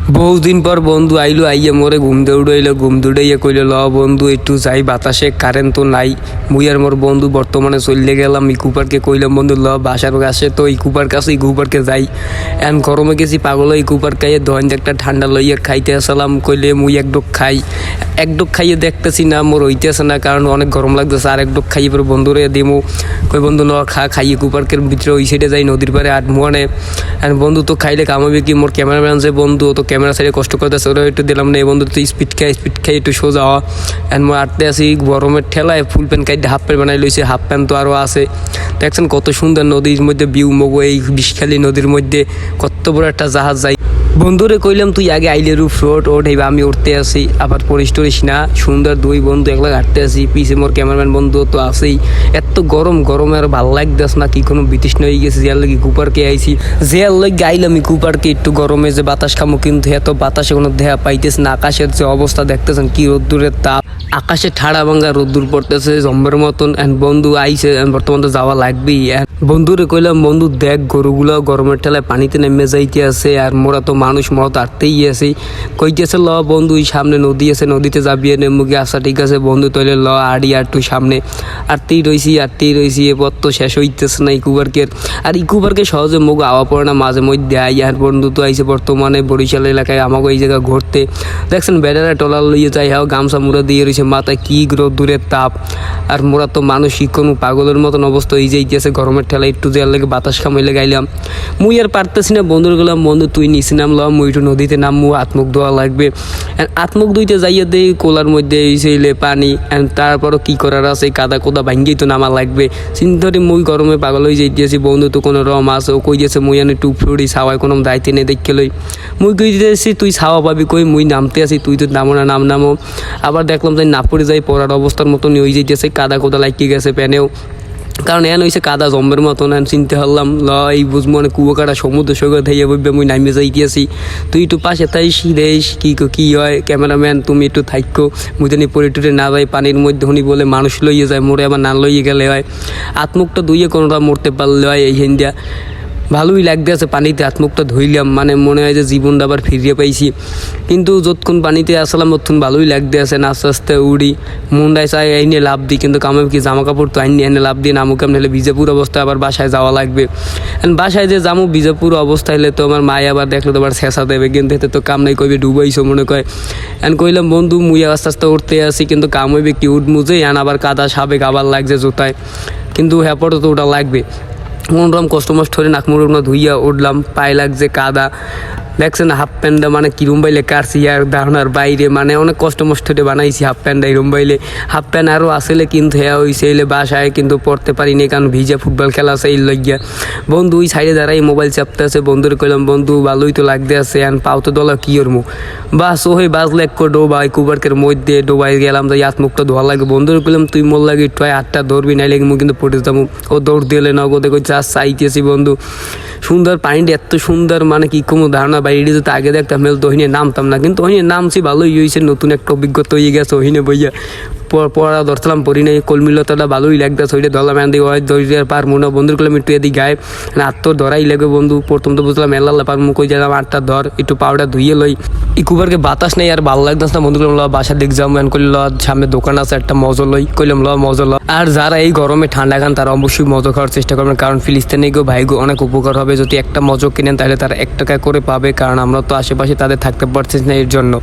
বহুদিন পর বন্ধু আইলো, আইয়া মোরে ঘুম দৌড়াইলো, ঘুম দৌড়াইয়া কইল ল বন্ধু একটু যাই বাতাসে, কারেন্ট তো নাই। মুই আর মোর বন্ধু বর্তমানে চলে গেলাম ইকু পার্কে। কইলাম বন্ধু ল বাসার কাছে তো ইকু পার্ক আছে, ইকু পার্কে যাই। এখন গরমে গেছি পাগল, ইকু পার্ক খাইয়ে ধরেন একটা ঠান্ডা লইয়া খাইতে আসলাম। কইলে মুই এক ডোক খাই, এক ডোক খাইয়ে দেখতেছি না মোর হইতেছে না, কারণ অনেক গরম লাগতেছে। আর এক ডোক খাইয়ে পরে বন্ধুরে দিমু, কই বন্ধু ন খাই ইকু পার্কের ভিতরে ওই সাইডে যাই নদীর পারে আট মুয়ানে। আর বন্ধু তো খাইলে কামাবে কি, মোর ক্যামেরাম্যান যে বন্ধু তো ক্যামেরা সাইডে কষ্ট করতেছে, ওরা একটু দিলাম না। এই বন্ধু তুই স্পিড খাই একটু সোজা হওয়া। এখন মই আটতে আসি গরমের ঠেলায় ফুল প্যান্ট কাইটে হাফ প্যান্ট বানাই লইছে, হাফ প্যান্ট তো আরও আছে। দেখছেন কত সুন্দর নদীর মধ্যে ভিউ, মগো এই বিষখালী নদীর মধ্যে কত বড় একটা জাহাজ যায়। বন্ধুরে কইলাম তুই আগে আইলে রুফ রোড ওঠ, এইবার আমি উঠতে আসি, আবার পরিস টরিস না। সুন্দর দুই বন্ধু একলা হাঁটতে আসি, পিছে মোর ক্যামেরাম্যান বন্ধু তো আছেই। এত গরমে আর ভাল লাগতেস না, কি কোনো বিতৃষ্ণ হয়ে গেছে। জিয়ার লাগি কুপারকে আইছি, জিয়ার লাগি আইলাম কুপারকে একটু গরমে যে বাতাস খামো, কিন্তু এত বাতাসে কোনো দেহা পাইতেছে না। আকাশের যে অবস্থা দেখতেছেন কি রোদ্দুরের তাপ, আকাশে ঠাড়া ভাঙ্গা রোদ্দুর পড়তেছে জম্বের মতন। বন্ধু আইছে, বর্তমান তো যাওয়া লাগবেই। বন্ধুরে কইলাম বন্ধু দেখ গরুগুলো গরমের ঠেলায় পানিতে নেমে যাইতে আছে, আর মোরা তো মানুষ মত আটতেই আছে। কইতেছে ল বন্ধু ওই সামনে নদী আছে, নদীতে যাবি মুখে। আচ্ছা ঠিক আছে বন্ধু, তাহলে ল আড়ি আর তুই সামনে। আটতেই রইছি এরপর তো শেষ হইতেছে না ইকু পার্কের। আর ইকু পার্কে সহজে মুখ আওয়া পড়ে না, মাঝে মধ্যে আই। আর বন্ধু তো আইসে বর্তমানে বরিশাল এলাকায় আমাকে এই জায়গায় ঘুরতে। দেখছেন বেড়ারা টলার লইয়ে যাই, হাও গামছা মুড়া দিয়ে রয়েছে মাথায়, কি দূরের তাপ। আর মোরা তো মানুষ কোনো পাগলের মতন অবস্থা হয়ে যাইতেছে গরমের ঠেলা। একটু দেওয়ার লেগে বাতাস খামাইলে গাইলাম, মুই আর পারতেছি না। বন্ধুর গেলাম বন্ধু তুই নিচে নাম ল, মুই একটু নদীতে নামবো, আত্মুখ ধোয়া লাগবে। আত্মুখ ধুইতে যাইয়া দেই কোলার মধ্যে এইলে পানি। তারপরও কি করার আছে, কাদা কোদা ভাঙ্গেই তো নামা লাগবে। চিন্তারে মুই গরমে পাগল হয়ে যাইতেছি। বন্ধু তো কোনো রম আছে, ও কই দিয়েছে মুই আনে টুপ ফুড়ি ছাওয়ায় কোনো দায়িত্ব নেই দেখে লই। মুই কই দিতেছি তুই ছাওয়া পাবি কই, মুই নামতে আসি, তুই তো নামো না নামো। আবার দেখলাম তাই না পড়ে যাই, পড়ার অবস্থার মতন হয়ে যাইতেছে, কাদা কোদা লাগিয়ে গেছে প্যানেও। কারণ এন হয়েছে কাদা জম্বের মতন। চিনতে পারলাম ল এই বুঝবো মানে কুয়াকাটা সমুদ্র সৈকত হইয়া বলবে মুই নামিয়ে যাইতেছি। তুই একটু পাশে তাইস দেশ কি হয় ক্যামেরাম্যান, তুমি একটু থাইকো, মুই জানি পরে টুরে না যাই পানির মধ্যে। হনি বলে মানুষ লইয়ে যায়, মোরে আবার না লইয়ে গেলে হয়। আত্মুখটা ধুইয়ে কোনোটা মরতে পারলে হয়। এই হিন্দিয়া ভালোই লাগতে আছে পানিতে, হাতমুখটা ধুইলাম, মানে মনে হয় যে জীবনটা আবার ফিরিয়ে পাইছি। কিন্তু যতক্ষণ পানিতে আসলাম ততক্ষণ ভালোই লাগতে আছে না। আস্তে আস্তে উড়ি, মুন্ডায় চাই আইনে লাভ দিই, কিন্তু কামাবে কি জামা কাপড় তো আইনি এনে লাভ দিয়ে নামুক। নাহলে বিজাপুর অবস্থায় আবার বাসায় যাওয়া লাগবে। বাসায় যে যাবো বিজাপুর অবস্থা হলে তো আমার মায় আবার দেখলে তো আবার শেষা দেবে, কিন্তু এতে তো কাম নাই, কইবে ডুবাইছো মনে কয়। কইলাম বন্ধু মুই আস্তে আস্তে উঠতে আসি, কিন্তু কাম হইবে কি উঠ মুজে আবার কাদা সাবেক আবার লাগছে জুতায়, কিন্তু হ্যাঁ পরে তো ওটা লাগবে। কোনোরকম কষ্ট মষ্ট হয়ে নাকমুড়ো ধুইয়া উঠলাম, পায়ে লাগছে কাদা। দেখছেন হাফ প্যান্টটা মানে কিরম বাইলে কাটছি আর ধারণার বাইরে, মানে অনেক কষ্ট মষ্ট বানাইছি হাফ প্যান্টটা এরম বাইলে। হাফ প্যান্ট আরও আসলে কিন্তু হ্যাঁ হয়েছে এলে বাসায় কিন্তু পড়তে পারিনি, কারণ ভিজা ফুটবল খেলা আছে এই লইয়া। বন্ধু ওই সাইডে দাঁড়াই মোবাইল চাপতে আছে। বন্ধুরে কইলাম বন্ধু ভালোই তো লাগতে আছে, পাও তো দলা কি ওর মুখ বাস ওহে বাজলে এক ডোবাই কুবার্কের মধ্যে ডোবাই গেলাম, যাই হাত মুখটা ধোয়া লাগে। বন্ধুরে কইলাম তুই মোর লাগে একটু আটটা ধরবি, নাই লেগে মুখ কিন্তু পড়ে যাবো। ও দৌড় দিলে নগদে কই চাষ চাইতেছি বন্ধু। সুন্দর পানিটা এত সুন্দর, মানে কি কোনো ধারণা বাইরে যদি আগে দেখতাম তো ওহিনে নামতাম না, কিন্তু ওহিনে নামছি ভালোই হয়েছে, নতুন একটা অভিজ্ঞতা হয়ে গেছে। ওহিনে বইয়া পড়া ধরতাম পড়ি নাই, কলমিলতাটা ভালোই লাগতেছে। ওইটা ধরলাম এন দিকে ধরে পারবো না। বন্ধুর করলাম একটু এদিকে গায়ে আত্ম ধরাই লাগে বন্ধু। প্রথম তো বুঝলাম মেলা পারবো, কই যালাম আটটা ধর একটু পাউডার ধুইয়ে লই। ইকুবারকে বাতাস নেই আর ভালো লাগতেছে না। বন্ধু করলাম ল বাসার দিক যাবো, এন করলি ল সামনে দোকান আছে একটা মজা লই, কইলাম ল মজা ল। আর যারা এই গরমে ঠান্ডা খান তারা অবশ্যই মজা খাওয়ার চেষ্টা করবেন, কারণ ফিলিস্তিনে গো ভাই গো অনেক উপকার হবে। যদি একটা মজা কিনেন তাহলে তারা 1 টাকা করে পাবে, কারণ আমরা তো আশেপাশে তাদের থাকতে পারছি না এর জন্য।